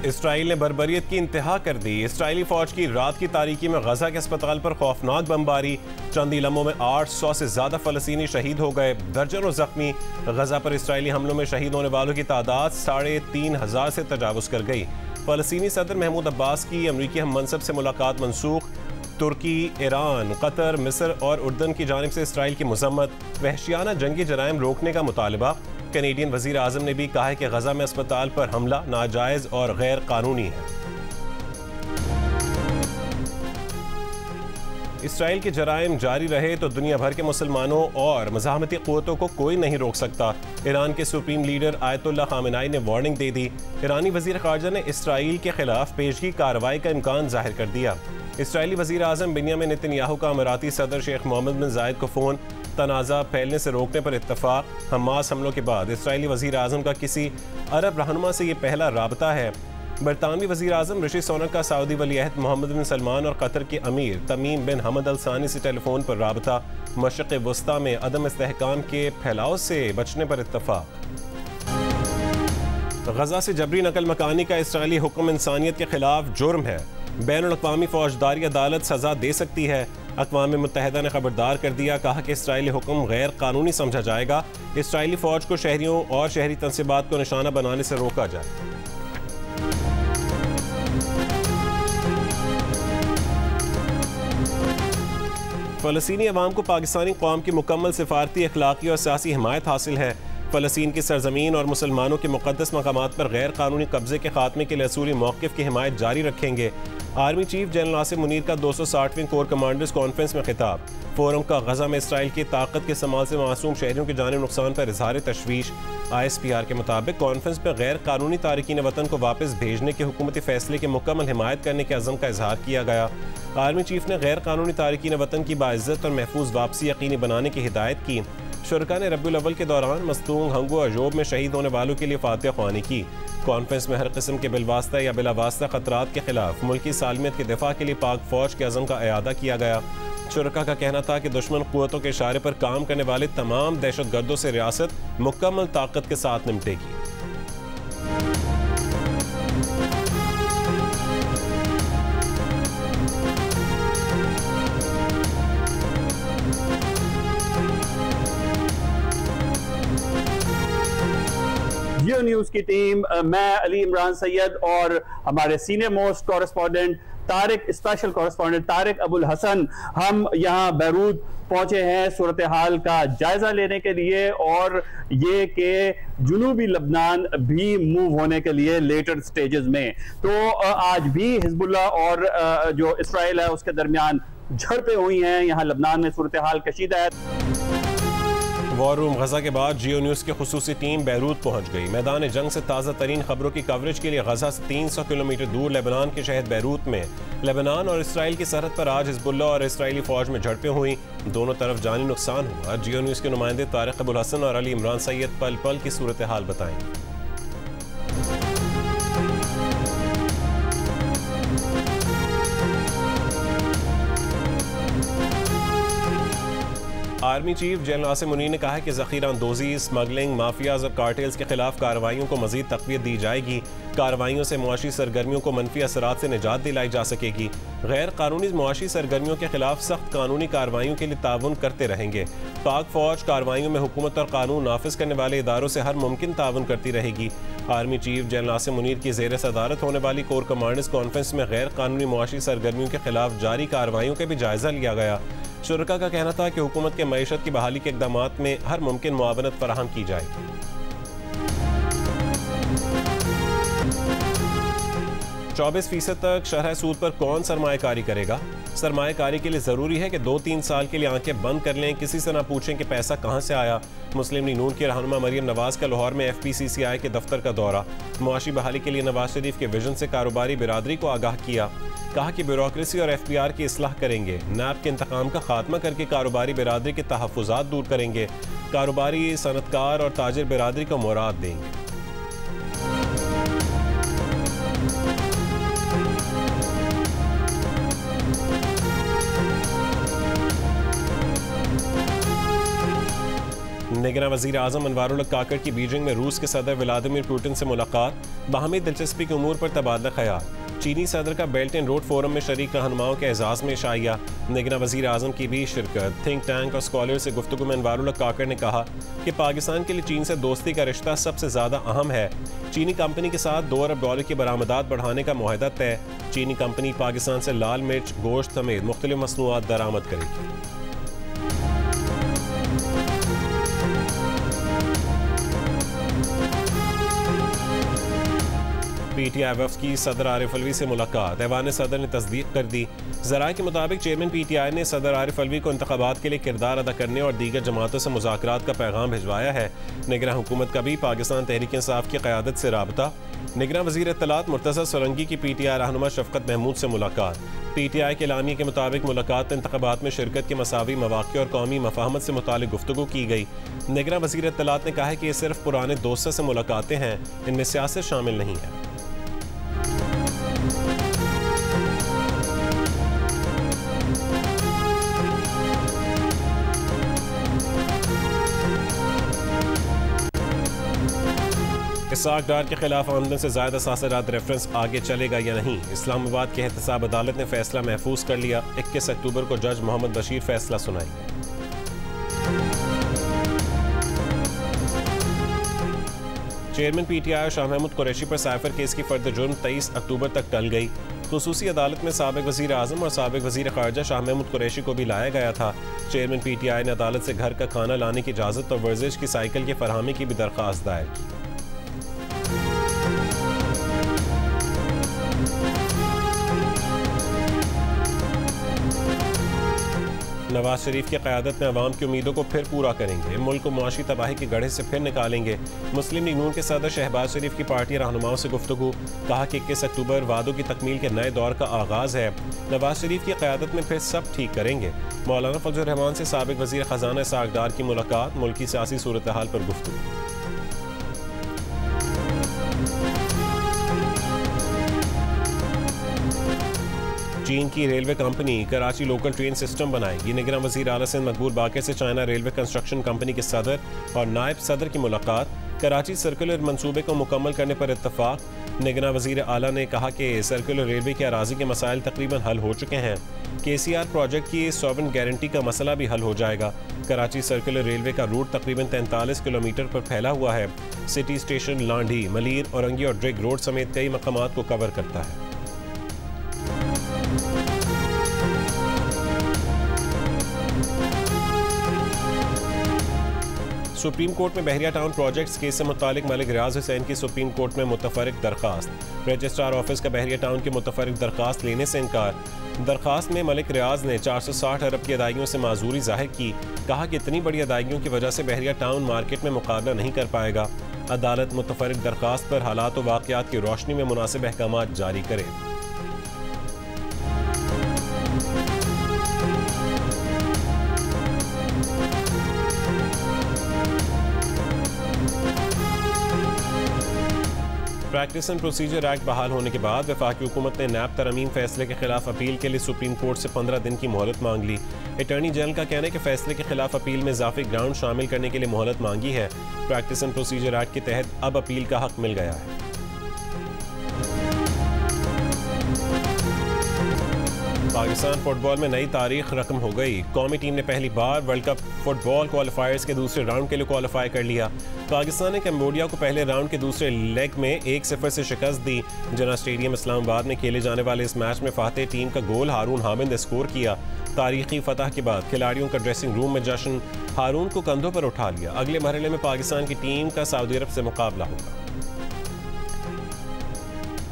Israel ने बर्बरियत की इंतहा कर दी। इसराइली फौज की रात की तारीकी में गजा के अस्पताल पर खौफनाक बमबारी। चंद ही लम्हों में 800 से ज्यादा फलस्तीनी शहीद हो गए, दर्जनों जख्मी। गजा पर इसराइली हमलों में शहीद होने वालों की तादाद 3,500 से तजावुज कर गई। फलस्तीनी सदर महमूद अब्बास की अमरीकी हम मनसब से मुलाकात मनसूख। तुर्की, ईरान, कतर, मिस्र और उर्दन की जानिब से इसराइल की मजम्मत। वहशियाना जंगी जराइम रोकने का मुतालबा। कैनेडियन वजीर आजम ने भी कहा है कि गजा में अस्पताल पर हमला नाजायज और गैर कानूनी है। इसराइल के जराइम जारी रहे तो दुनिया भर के मुसलमानों और मज़ाहमती क़ुव्वतों को कोई नहीं रोक सकता। ईरान के सुप्रीम लीडर आयतुल्लाह खामेनी ने वार्निंग दे दी। ईरानी वजीर ख़ारजा ने इसराइल के खिलाफ पेशगी कार्रवाई का इम्कान जाहिर कर दिया। इसराइली वजीर आजम बिन्यामिन नेतन्याहू का अमीराती सदर शेख मोहम्मद बिन जायद को फ़ोन। तनाज़ा फैलने से रोकने पर इत्तफाक। हमास हमलों के बाद इसराइली वजीर आजम का किसी अरब रहनुमा से ये पहला राबता है। बरतानवी वजीर आजम ऋषि सुनक का सऊदी वलीअहद मोहम्मद बिन सलमान और कतर के अमीर तमीम बिन हमद अल सानी से टेलीफोन पर राबता। मशरिक़ वस्ता में अदम इस्तेहकाम के फैलाव से बचने पर इत्तफाक। गजा से जबरी नकल मकानी का इसराइली हुक्म इंसानियत के खिलाफ जुर्म है। बैनुल-अक़वामी फौजदारी अदालत सजा दे सकती है। अक़वाम मुत्तहिदा ने खबरदार कर दिया, कहा कि इसराइली हुक्म गैर कानूनी समझा जाएगा। इसराइली फ़ौज को शहरियों और शहरी तंसीबात को निशाना बनाने से रोका जाए। फ़लस्तीनी अवाम को पाकिस्तानी कौम की मुकम्मल सिफारती, अखलाकी और सियासी हिमायत हासिल है। फ़लस्तीन की सरजमीन और मुसलमानों के मुक़द्दस मकामात पर गैर कानूनी कब्जे के खात्मे के लिए असूली मौक़िफ़ की हिमायत जारी रखेंगे। Army chief general Asim Munir का 260वीं कोर कमांडर्स कॉन्फ्रेंस में खिताब। फोरम का गजा में इसराइल की ताकत के इस्तेमाल से मासूम शहरियों की जानी नुकसान पर इजहार तशवीश। ISPR के मुताबिक कॉन्फ्रेंस में गैर कानूनी तारकीन वतन को वापस भेजने के हुकूमती फैसले की मुकम्मल हिमायत करने के अज़म का इजहार किया गया। आर्मी चीफ ने गैर कानूनी तारकीन वतन की बाइज्जत और महफूज वापसी यकीनी बनाने की हिदायत की। शुरका ने रबीउल अव्वल के दौरान मस्तूंग, हंगो और अजोब में शहीद होने वालों के लिए फातिहा ख्वानी की। कॉन्फ्रेंस में हर किस्म के बिलवास्ता या बिलावास्ता खतरात के खिलाफ मुल्की सालमियत के दिफा के लिए पाक फौज के अज़म का अयादा किया गया। शुरका का कहना था कि दुश्मन क़ुव्वतों के इशारे पर काम करने वाले तमाम दहशतगर्दों से रियासत मुकम्मल ताकत के साथ निपटेगी। जियो न्यूज़ की टीम, मैं अली इमरान सैयद और हमारे senior most correspondent Tariq, special correspondent Tariq Abul Hasan, हम यहाँ बैरूत पहुंचे हैं सूरत हाल का जायजा लेने के लिए और ये कि जुनूबी लबनान भी मूव होने के लिए लेटर स्टेजेस में। तो आज भी हिजबुल्लाह और जो इसराइल है उसके दरमियान झड़पें हुई हैं। यहाँ लबनान में सूरत हाल कशीदा है। वॉर रूम गजा के बाद जियो न्यूज़ की खुसूसी टीम बैरूत पहुंच गई। मैदान जंग से ताज़ा तरीन खबरों की कवरेज के लिए गजा से 300 किलोमीटर दूर लेबनान के शहर बैरूत में लेबनान और इसराइल की सरहद पर आज हिजबुल्लाह और इसराइली फौज में झड़पें हुई। दोनों तरफ जानी नुकसान हुआ। जियो न्यूज़ के नुमाइंदे तारिक अबुल हसन और अली इमरान सैयद पल पल की सूरत हाल बताएंगे। Army chief general Asim Munir ने कहा है कि ज़ख़ीरा अंदोज़ी, स्मगलिंग, माफियाज और कार्टेल्स के खिलाफ कार्रवाइयों को मज़ीद तक़वियत दी जाएगी। कार्रवाइयों से मुआशी सरगर्मियों को मनफी असरात से निजात दिलाई जा सकेगी। गैर कानूनी मुआशी सरगर्मियों के खिलाफ सख्त कानूनी कार्रवाइयों के लिए ताउन करते रहेंगे। पाक फौज कार्रवाइयों में हुकूमत और कानून नाफिज करने वाले इदारों से हर मुमकिन ताउन करती रहेगी। Army chief general Asim Munir की ज़ेर सदारत होने वाली कोर कमांडर्स कॉन्फ्रेंस में गैर कानूनी मुआशी सरगर्मियों के खिलाफ जारी कार्रवाइयों का भी जायजा लिया गया। शुरका का कहना था कि हुकूमत के मईशत की बहाली के इक़दामात में हर मुमकिन मुआवनत फराहम की जाएगी। 24% तक शरह सूद पर कौन सरमायाकारी करेगा? सरमायाकारी के लिए ज़रूरी है कि 2-3 साल के लिए आंखें बंद कर लें, किसी से ना पूछें कि पैसा कहाँ से आया। मुस्लिम लीग नून के रहनुमा मरियम नवाज का लाहौर में FPCCI के दफ्तर का दौरा। मुआशी बहाली के लिए नवाज शरीफ के विजन से कारोबारी बिरादरी को आगाह किया। कहा कि ब्यूरोक्रेसी और FPR की इस्लाह करेंगे। नैब के इंतकाम का खात्मा करके कारोबारी बिरादरी के तहफ़्फ़ुज़ात दूर करेंगे। कारोबारी, सनतकार और ताजिर बिरादरी को मुराद देंगे। निगरान वज़ीर आज़म अनवारुल हक काकड़ की बीजिंग में रूस के सदर व्लादिमीर पुतिन से मुलाकात, बाहमी दिलचस्पी के उमूर पर तबादला ख्याल। चीनी सदर का बेल्ट एंड रोड फोरम में शरीक रहनुमाओं के एजाज़ में शाइया। निगरान वज़ीर आज़म की भी शिरकत। थिंक टैंक और स्कॉलर से गुफ्तगू में अनवारुल हक काकड़ ने कहा कि पाकिस्तान के लिए चीन से दोस्ती का रिश्ता सबसे ज़्यादा अहम है। चीनी कंपनी के साथ $2 अरब की बरामदात बढ़ाने का मुआहदा तय। चीनी कंपनी पाकिस्तान से लाल मिर्च, गोश्त समेत मुख्तलिफ मसनूआत दरामद करेगी। PTI वफ़द की सदर आरिफ अलवी से मुलाकात। ऐवान सदर ने तस्दीक कर दी। ज़राए के मुताबिक चेयरमैन PTI ने सदर आरिफ अलवी को इंतखाबात के लिए किरदार अदा करने और दीगर जमातों से मुज़ाकरात का पैगाम भिजवाया है। निगरान हुकूमत का भी पाकिस्तान तहरीक इंसाफ की क़यादत से राबता। निगरान वज़ीर इत्तलात मुर्तज़ा सोलंकी की PTI रहनुमा शफ़क़त महमूद से मुलाकात। PTI के एलानिये के मुताबिक मुलाकात इंतखाबात में शिरकत के मसावी मवाक़े और कौमी मफ़ाहमत से मुतालिक गुफ्तगू की गई। निगरान वज़ीर इत्तलात ने कहा है कि ये सिर्फ पुराने दोस्तों से मुलाकातें हैं, इनमें सियासत शामिल नहीं है। इसाक डार के खिलाफ आमदन से ज़्यादा सासरात रेफरेंस आगे चलेगा या नहीं। इस्लामाबाद के एहतसाब अदालत ने फैसला महफूज कर लिया। 21 अक्टूबर को जज मोहम्मद बशीर फैसला सुनाएंगे। चेयरमैन PTI शाह महमूद कुरैशी पर साइफर केस की फर्द जुर्म 23 अक्टूबर तक टल गई। खुसूसी अदालत में साबिक वज़ीर आज़म और साबिक वज़ीर ख़ारजा शाह महमूद कुरैशी को भी लाया गया था। चेयरमैन PTI ने अदालत से घर का खाना लाने की इजाज़त और वर्जिश की साइकिल की फरहमी की भी दरख्वास्त दायर की। नवाज शरीफ की क़यादत में अवाम की उम्मीदों को फिर पूरा करेंगे, मुल्क को मुआशी तबाही के गढ़े से फिर निकालेंगे। मुस्लिम लीग नून के सदर शहबाज शरीफ की पार्टी रहनुमाओं से गुफ्तगू। कहा कि 21 अक्टूबर वादों की तकमील के नए दौर का आगाज़ है। नवाज शरीफ की क़यादत में फिर सब ठीक करेंगे। मौलाना फजल रहमान से साबिक वज़ीर ख़जाना इसाक डार की मुलाकात। मुल्क की सियासी सूरत हाल पर गुफ्तगू। चीन की railway company Karachi local train system बनाएगी। निगरान वज़ीर आला सिंध मकबूल बाक़र से चाइना रेलवे कंस्ट्रक्शन कंपनी के सदर और नायब सदर की मुलाकात। कराची सर्कुलर मंसूबे को मुकम्मल करने पर इत्तफाक। निगरान वज़ीर आला ने कहा कि सर्कुलर रेलवे के अराजी के मसाइल तकरीबन हल हो चुके हैं। KCR प्रोजेक्ट की सॉवरेन गारंटी का मसला भी हल हो जाएगा। कराची सर्कुलर रेलवे का रूट तकरीबन 43 किलोमीटर पर फैला हुआ है। सिटी स्टेशन लांढी, मलीर, औरंगी और ड्रिग रोड समेत कई मकामात को कवर करता है। सुप्रीम कोर्ट में बहरिया टाउन प्रोजेक्ट्स केस से मुतालिक मलिक रियाज हुसैन की सुप्रीम कोर्ट में मुतफरिक दरखास्त। रजिस्ट्रार ऑफिस का बहरिया टाउन की मुतफरिक दरखास्त लेने से इनकार। दरखास्त में मलिक रियाज ने 460 अरब की अदायगियों से माजूरी जाहिर की। कहा कि इतनी बड़ी अदायगियों की वजह से बहरिया टाउन मार्केट में मुकाबला नहीं कर पाएगा। अदालत मुतफरिक दरखास्त पर हालात व वाक़यात की रोशनी में मुनासिब अहकाम जारी करे। प्रैक्टिस एंड प्रोसीजर एक्ट बहाल होने के बाद वफाकी हुकूमत ने नैब तरमीम फैसले के खिलाफ अपील के लिए सुप्रीम कोर्ट से 15 दिन की मोहलत मांग ली। अटॉर्नी जनरल का कहना है कि फैसले के खिलाफ अपील में इजाफी ग्राउंड शामिल करने के लिए मोहलत मांगी है। प्रैक्टिस एंड प्रोसीजर एक्ट के तहत अब अपील का हक मिल गया है। पाकिस्तान फुटबॉल में नई तारीख रकम हो गई। कौमी टीम ने पहली बार वर्ल्ड कप फुटबॉल क्वालिफायर्स के दूसरे राउंड के लिए क्वालिफाई कर लिया। पाकिस्तान ने कंबोडिया को पहले राउंड के दूसरे लेग में 1-0 से शिकस्त दी। जना स्टेडियम इस्लामाबाद में खेले जाने वाले इस मैच में फातेह टीम का गोल हारून हामिद ने स्कोर किया। तारीखी फतह के बाद खिलाड़ियों का ड्रेसिंग रूम में जश्न। हारून को कंधों पर उठा लिया। अगले मरहले में पाकिस्तान की टीम का सऊदी अरब से मुकाबला होगा।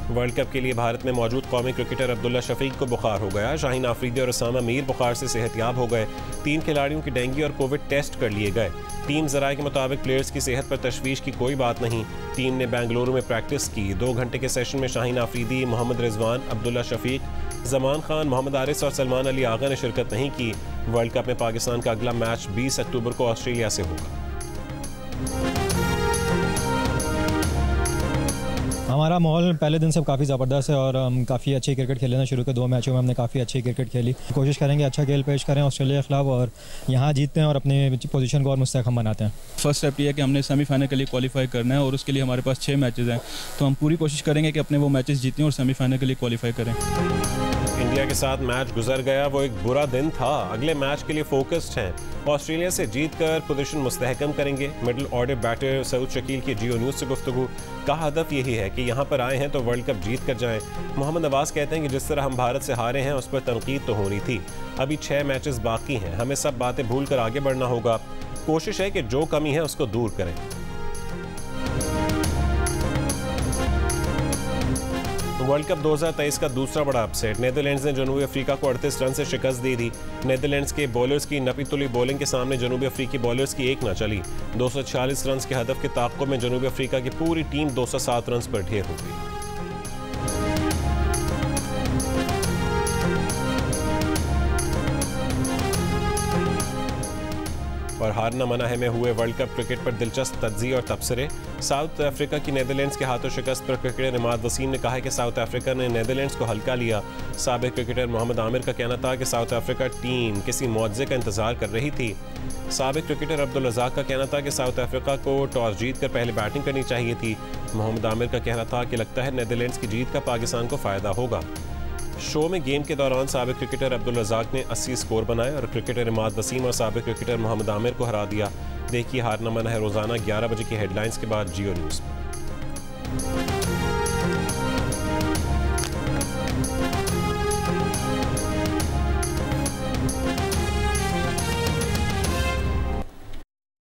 वर्ल्ड कप के लिए भारत में मौजूद कौमी क्रिकेटर अब्दुल्ला शफीक को बुखार हो गया। शाहीन आफरीदी और उसामा मीर बुखार से सेहतयाब हो गए। 3 खिलाड़ियों की डेंगू और कोविड टेस्ट कर लिए गए। टीम ज़राए के मुताबिक प्लेयर्स की सेहत पर तशवीश की कोई बात नहीं। टीम ने बेंगलुरु में प्रैक्टिस की। 2 घंटे के सेशन में शाहीन आफरीदी, मोहम्मद रिजवान, अब्दुल्ला शफीक, जमान खान, मोहम्मद आरिस और सलमान अली आगा ने शिरकत नहीं की। वर्ल्ड कप में पाकिस्तान का अगला मैच 20 अक्टूबर को ऑस्ट्रेलिया से होगा। हमारा माहौल पहले दिन से काफ़ी ज़बरदस्त है और हम काफ़ी अच्छी क्रिकेट खेलना शुरू के 2 मैचों में हमने काफ़ी अच्छी क्रिकेट खेली। कोशिश करेंगे अच्छा खेल पेश करें ऑस्ट्रेलिया के खिलाफ और यहाँ जीतते हैं और अपनी पोजीशन को और मुस्तहकम बनाते हैं। फर्स्ट स्टेप ये है कि हमने सेमीफाइनल के लिए क्वालिफाई करना है और उसके लिए हमारे पास 6 मैचेस हैं, तो हम पूरी कोशिश करेंगे कि अपने वो मैचेस जीतें और सेमीफाइनल के लिए क्वालिफाई करें। इंडिया के साथ मैच गुजर गया, वो एक बुरा दिन था। अगले मैच के लिए फोकस्ड हैं। ऑस्ट्रेलिया से जीतकर पोजीशन मुस्तहकम करेंगे। Middle order batter Saud Shakeel की जियो न्यूज़ से गुफ्तगू का हदफ यही है कि यहाँ पर आए हैं तो वर्ल्ड कप जीत कर जाएं। मोहम्मद नवाज कहते हैं कि जिस तरह हम भारत से हारे हैं उस पर तनकीद तो होनी थी, अभी 6 मैचेस बाकी हैं, हमें सब बातें भूल कर आगे बढ़ना होगा। कोशिश है कि जो कमी है उसको दूर करें। वर्ल्ड कप 2023 का दूसरा बड़ा अपसेट। नीदरलैंड्स ने जनूबी अफ्रीका को 38 रन से शिकस्त दी थी। नीदरलैंड्स के बॉलर्स की नपी तुली बॉलिंग के सामने जनूबी अफ्रीकी बॉलर्स की एक न चली। 246 रन के हदफ के ताक़ुब में जनूबी अफ्रीका की पूरी टीम 207 रन पर ढेर हो गई। और हारना मना है में हुए वर्ल्ड कप क्रिकेट पर दिलचस्प तज्ज़िये और तबसरे। साउथ अफ्रीका की नीदरलैंड्स के हाथों शिकस्त पर क्रिकेटर इमाद वसीम ने कहा है कि साउथ अफ्रीका ने नीदरलैंड्स को हल्का लिया। साबिक क्रिकेटर मोहम्मद आमिर का कहना था कि साउथ अफ्रीका टीम किसी मुआवजे का इंतजार कर रही थी। साबिक क्रिकेटर अब्दुल रज़ाक का कहना था कि साउथ अफ्रीका को टॉस जीत कर पहले बैटिंग करनी चाहिए थी। मोहम्मद आमिर का कहना था कि लगता है नीदरलैंड्स की जीत का पाकिस्तान को फ़ायदा होगा। शो में गेम के दौरान साबिक क्रिकेटर अब्दुल रज़ाक ने 80 स्कोर बनाए और क्रिकेटर इमाद वसीम और साबिक क्रिकेटर मोहम्मद आमिर को हरा दिया। देखिए हारना मना है रोज़ाना 11 बजे की हेडलाइंस के बाद जियो न्यूज़।